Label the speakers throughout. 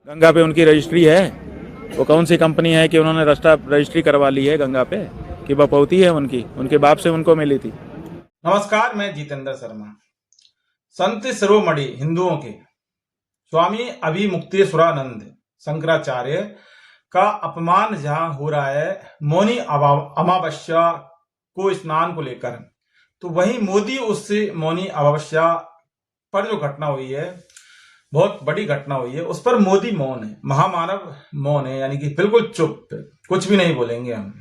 Speaker 1: गंगा पे उनकी रजिस्ट्री है। वो कौन सी कंपनी है कि उन्होंने रजिस्ट्री करवा ली है गंगा पे, कि बपौती है उनकी, उनके बाप से उनको मिली थी।
Speaker 2: नमस्कार, मैं जितेंद्र शर्मा। संत शिरोमणि हिंदुओं के स्वामी अभिमुक्तेश्वरानंद शंकराचार्य का अपमान जहां हो रहा है मौनी अमावस्या को स्नान को लेकर, तो वहीं मोदी उससे मौनी अमावस्या पर जो घटना हुई है, बहुत बड़ी घटना हुई है, उस पर मोदी मौन है, महामानव मौन है, यानी कि बिल्कुल चुप, कुछ भी नहीं बोलेंगे हम।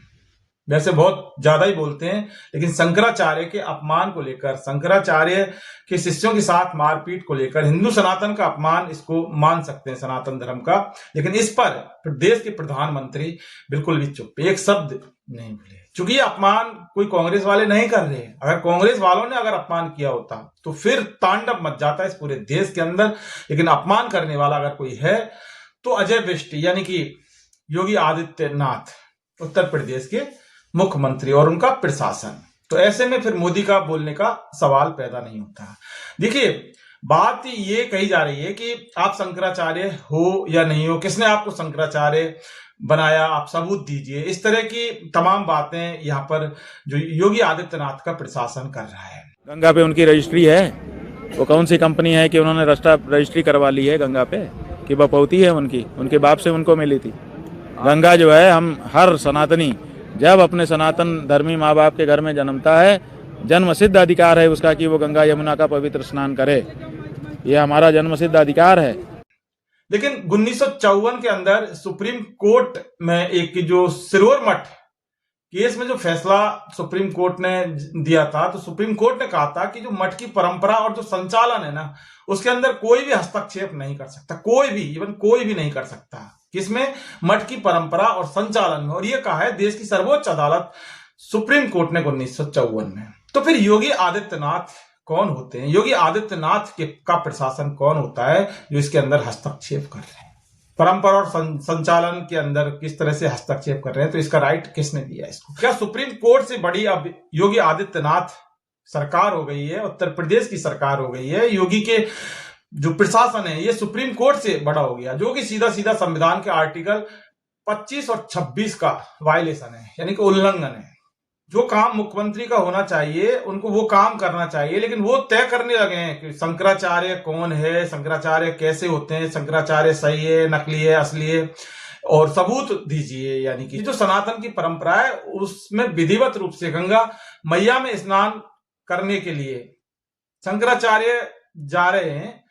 Speaker 2: वैसे बहुत ज्यादा ही बोलते हैं, लेकिन शंकराचार्य के अपमान को लेकर, शंकराचार्य के शिष्यों के साथ मारपीट को लेकर, हिंदू सनातन का अपमान इसको मान सकते हैं, सनातन धर्म का, लेकिन इस पर देश के प्रधानमंत्री बिल्कुल भी चुप, एक शब्द नहीं बोले। चूंकि ये अपमान कोई कांग्रेस वाले नहीं कर रहे। अगर कांग्रेस वालों ने अगर अपमान किया होता तो फिर तांडव मच जाता इस पूरे देश के अंदर, लेकिन अपमान करने वाला अगर कोई है तो अजय बिष्ट यानी कि योगी आदित्यनाथ, उत्तर प्रदेश के मुख्यमंत्री और उनका प्रशासन। तो ऐसे में फिर मोदी का बोलने का सवाल पैदा नहीं होता। देखिए, बात ये कही जा रही है कि आप शंकराचार्य हो या नहीं हो, किसने आपको शंकराचार्य बनाया, आप सबूत दीजिए। इस तरह की तमाम बातें यहाँ पर जो योगी आदित्यनाथ का प्रशासन कर रहा है।
Speaker 1: गंगा पे उनकी रजिस्ट्री है। वो कौन सी कंपनी है कि उन्होंने रजिस्ट्री करवा ली है गंगा पे, कि बपौती है उनकी, उनके बाप से उनको मिली थी। गंगा जो है, हम हर सनातनी जब अपने सनातन धर्मी माँ बाप के घर में जन्मता है, जन्म सिद्ध अधिकार है उसका कि वो गंगा यमुना का पवित्र स्नान करे। ये हमारा जन्म सिद्ध अधिकार है।
Speaker 2: लेकिन 1954 के अंदर सुप्रीम कोर्ट में एक जो सिरोर मठ केस में जो फैसला सुप्रीम कोर्ट ने दिया था, तो सुप्रीम कोर्ट ने कहा था कि जो मठ की परंपरा और जो संचालन है ना, उसके अंदर कोई भी हस्तक्षेप नहीं कर सकता, कोई भी, इवन कोई भी नहीं कर सकता। किसमें? मठ की परंपरा और संचालन में। और ये कहा है देश की सर्वोच्च अदालत सुप्रीम कोर्ट ने 1954 में। तो फिर योगी आदित्यनाथ कौन होते हैं? योगी आदित्यनाथ का प्रशासन कौन होता है जो इसके अंदर हस्तक्षेप कर रहे हैं? परंपरा और संचालन के अंदर किस तरह से हस्तक्षेप कर रहे हैं? तो इसका राइट किसने दिया इसको? क्या सुप्रीम कोर्ट से बड़ी अब योगी आदित्यनाथ सरकार हो गई है? उत्तर प्रदेश की सरकार हो गई है। योगी के जो प्रशासन है ये सुप्रीम कोर्ट से बड़ा हो गया, जो कि सीधा सीधा संविधान के आर्टिकल 25 और 26 का वायलेशन है, यानी कि उल्लंघन है। जो काम मुख्यमंत्री का होना चाहिए उनको वो काम करना चाहिए, लेकिन वो तय करने लगे हैं कि शंकराचार्य कौन है, शंकराचार्य कैसे होते हैं, शंकराचार्य सही है, नकली है, असली है, और सबूत दीजिए। यानी कि जो सनातन की परंपरा है उसमें विधिवत रूप से गंगा मैया में स्नान करने के लिए शंकराचार्य जा रहे हैं,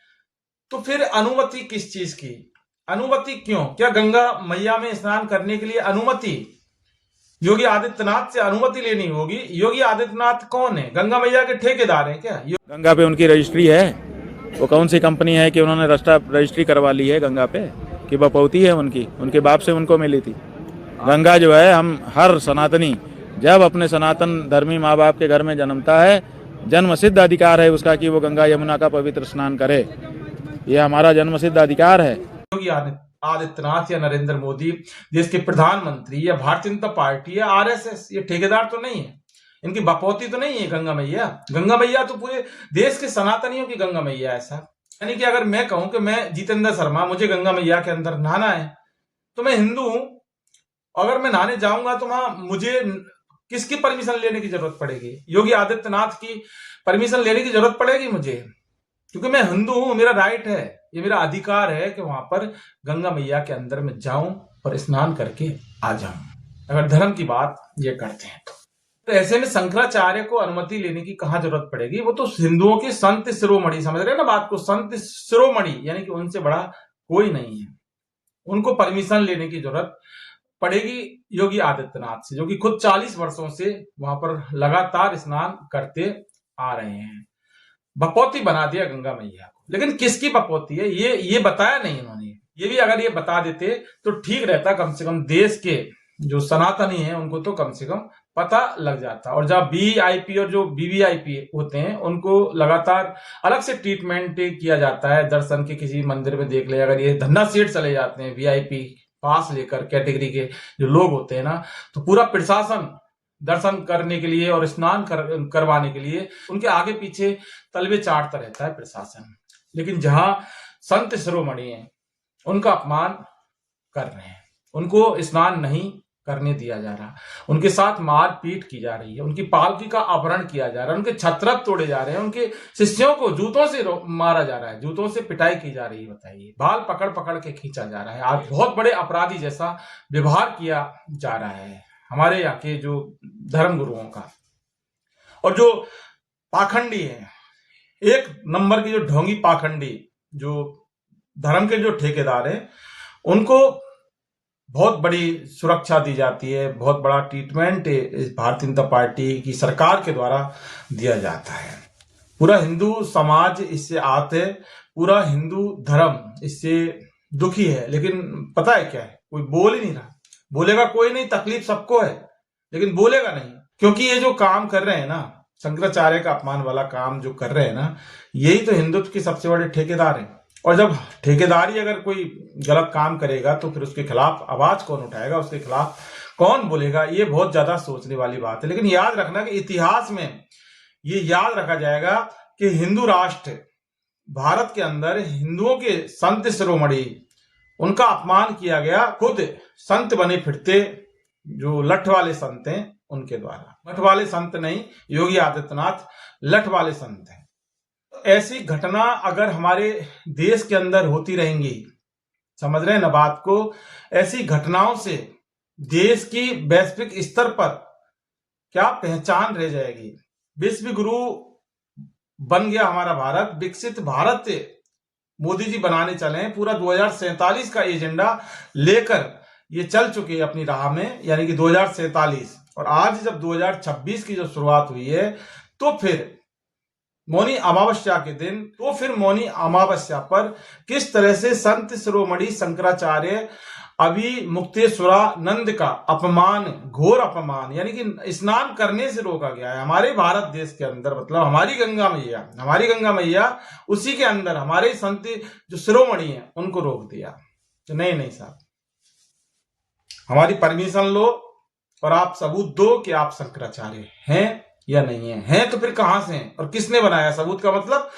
Speaker 2: तो फिर अनुमति किस चीज की? अनुमति क्यों? क्या गंगा मैया में स्नान करने के लिए अनुमति योगी आदित्यनाथ से अनुमति लेनी होगी? योगी आदित्यनाथ कौन है? गंगा मैया के ठेकेदार हैं क्या?
Speaker 1: गंगा पे उनकी रजिस्ट्री है। वो कौन सी कंपनी है कि उन्होंने रजिस्ट्री करवा ली है गंगा पे, कि बपौती है उनकी, उनके बाप से उनको मिली थी। गंगा जो है, हम हर सनातनी जब अपने सनातन धर्मी माँ बाप के घर में जन्मता है, जन्म सिद्ध अधिकार है उसका कि वो गंगा यमुना का पवित्र स्नान करे। ये हमारा जन्म सिद्ध अधिकार है।
Speaker 2: योगी आदित्यनाथ या नरेंद्र मोदी देश के प्रधानमंत्री या भारतीय जनता पार्टी या आरएसएस ये ठेकेदार तो नहीं है, इनकी बपौती तो नहीं है गंगा मैया। गंगा मैया तो पूरे देश के सनातनियों की गंगा मैया है। ऐसा यानी कि अगर मैं कहूं कि मैं जितेंद्र शर्मा, मुझे गंगा मैया के अंदर नहाना है, तो मैं हिंदू हूं, अगर मैं नहाने जाऊंगा तो वहां मुझे किसकी परमिशन लेने की जरूरत पड़ेगी? योगी आदित्यनाथ की परमिशन लेने की जरूरत पड़ेगी मुझे, क्योंकि मैं हिंदू हूं, मेरा राइट है, ये मेरा अधिकार है कि वहां पर गंगा मैया के अंदर में जाऊं और स्नान करके आ जाऊं, अगर धर्म की बात ये करते हैं तो ऐसे में शंकराचार्य को अनुमति लेने की कहां जरूरत पड़ेगी? वो तो हिंदुओं के संत शिरोमणि, समझ रहे हैं ना बात को? संत शिरोमणि यानी कि उनसे बड़ा कोई नहीं है, उनको परमिशन लेने की जरूरत पड़ेगी योगी आदित्यनाथ से, जो कि खुद 40 वर्षों से वहां पर लगातार स्नान करते आ रहे हैं। बपौती बना दिया गंगा मैया को, लेकिन किसकी बपौती है ये बताया नहीं इन्होंने। ये भी अगर ये बता देते तो ठीक रहता, कम से कम देश के जो सनातनी हैं उनको तो कम से कम पता लग जाता। और जब वीआईपी और जो वीवीआईपी होते हैं उनको लगातार अलग से ट्रीटमेंट किया जाता है। दर्शन के किसी मंदिर में देख ले, अगर ये धन्ना सेठ चले जाते हैं वीआईपी पास लेकर, कैटेगरी के जो लोग होते हैं ना, तो पूरा प्रशासन दर्शन करने के लिए और स्नान करवाने के लिए उनके आगे पीछे तलवे चाटता रहता है प्रशासन। लेकिन जहां संत शिरोमणि है, उनका अपमान कर रहे हैं, उनको स्नान नहीं करने दिया जा रहा, उनके साथ मारपीट की जा रही है, उनकी पालकी का अपहरण किया जा रहा है, उनके छत्रक तोड़े जा रहे हैं, उनके शिष्यों को जूतों से मारा जा रहा है, जूतों से पिटाई की जा रही है। बताइए, बाल पकड़ पकड़ के खींचा जा रहा है, आज बहुत बड़े अपराधी जैसा व्यवहार किया जा रहा है हमारे यहाँ के जो धर्म गुरुओं का। और जो पाखंडी है, एक नंबर की जो ढोंगी पाखंडी, जो धर्म के जो ठेकेदार हैं, उनको बहुत बड़ी सुरक्षा दी जाती है, बहुत बड़ा ट्रीटमेंट इस भारतीय जनता पार्टी की सरकार के द्वारा दिया जाता है। पूरा हिंदू समाज इससे आहत है, पूरा हिंदू धर्म इससे दुखी है। लेकिन पता है क्या है, कोई बोल ही नहीं रहा। बोलेगा कोई नहीं, तकलीफ सबको है, लेकिन बोलेगा नहीं, क्योंकि ये जो काम कर रहे हैं ना, शंकराचार्य का अपमान वाला काम जो कर रहे हैं ना, यही तो हिंदुत्व के सबसे बड़े ठेकेदार हैं। और जब ठेकेदारी अगर कोई गलत काम करेगा तो फिर उसके खिलाफ आवाज कौन उठाएगा, उसके खिलाफ कौन बोलेगा, ये बहुत ज्यादा सोचने वाली बात है। लेकिन याद रखना कि इतिहास में ये याद रखा जाएगा कि हिंदू राष्ट्र भारत के अंदर हिंदुओं के संत शिरोमणि, उनका अपमान किया गया खुद संत बने फिरते जो लठ वाले संत हैं उनके द्वारा। मठ वाले संत नहीं, योगी आदित्यनाथ लठ वाले संत हैं। ऐसी घटना अगर हमारे देश के अंदर होती रहेंगी, समझ रहे हैं ना बात को, ऐसी घटनाओं से देश की वैश्विक स्तर पर क्या पहचान रह जाएगी। विश्व गुरु बन गया हमारा भारत, विकसित भारत मोदी जी बनाने चले हैं। पूरा 2047 का एजेंडा लेकर ये चल चुके हैं अपनी राह में, यानी कि 2047। और आज जब 2026 की जो शुरुआत हुई है, तो फिर मौनी अमावस्या के दिन, तो फिर मौनी अमावस्या पर किस तरह से संत शिरोमणि शंकराचार्य अभी मुक्तेश्वरानंद का अपमान, घोर अपमान, यानी कि स्नान करने से रोका गया है हमारे भारत देश के अंदर। मतलब हमारी गंगा मैया उसी के अंदर हमारे संत जो शिरोमणि हैं उनको रोक दिया। तो नहीं साहब, हमारी परमिशन लो और आप सबूत दो कि आप शंकराचार्य हैं या नहीं है तो फिर कहां से हैं और किसने बनाया। सबूत का मतलब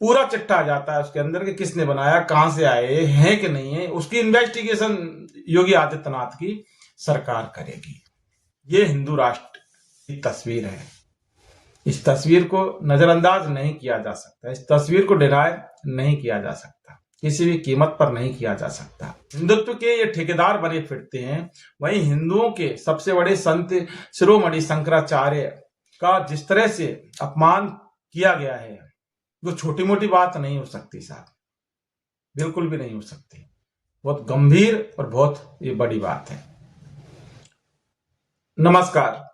Speaker 2: पूरा चिट्ठा आ जाता है उसके अंदर कि किसने बनाया, कहां से आए हैं कि नहीं है। उसकी इन्वेस्टिगेशन योगी आदित्यनाथ की सरकार करेगी। ये हिंदू राष्ट्र की तस्वीर है। इस तस्वीर को नजरअंदाज नहीं किया जा सकता, इस तस्वीर को डिनाय नहीं किया जा सकता, किसी भी कीमत पर नहीं किया जा सकता। हिंदुत्व के ये ठेकेदार बने फिरते हैं, वहीं हिंदुओं के सबसे बड़े संत शिरोमणि शंकराचार्य का जिस तरह से अपमान किया गया है, वो छोटी मोटी बात नहीं हो सकती साहब, बिल्कुल भी नहीं हो सकती। बहुत गंभीर और बहुत ये बड़ी बात है। नमस्कार।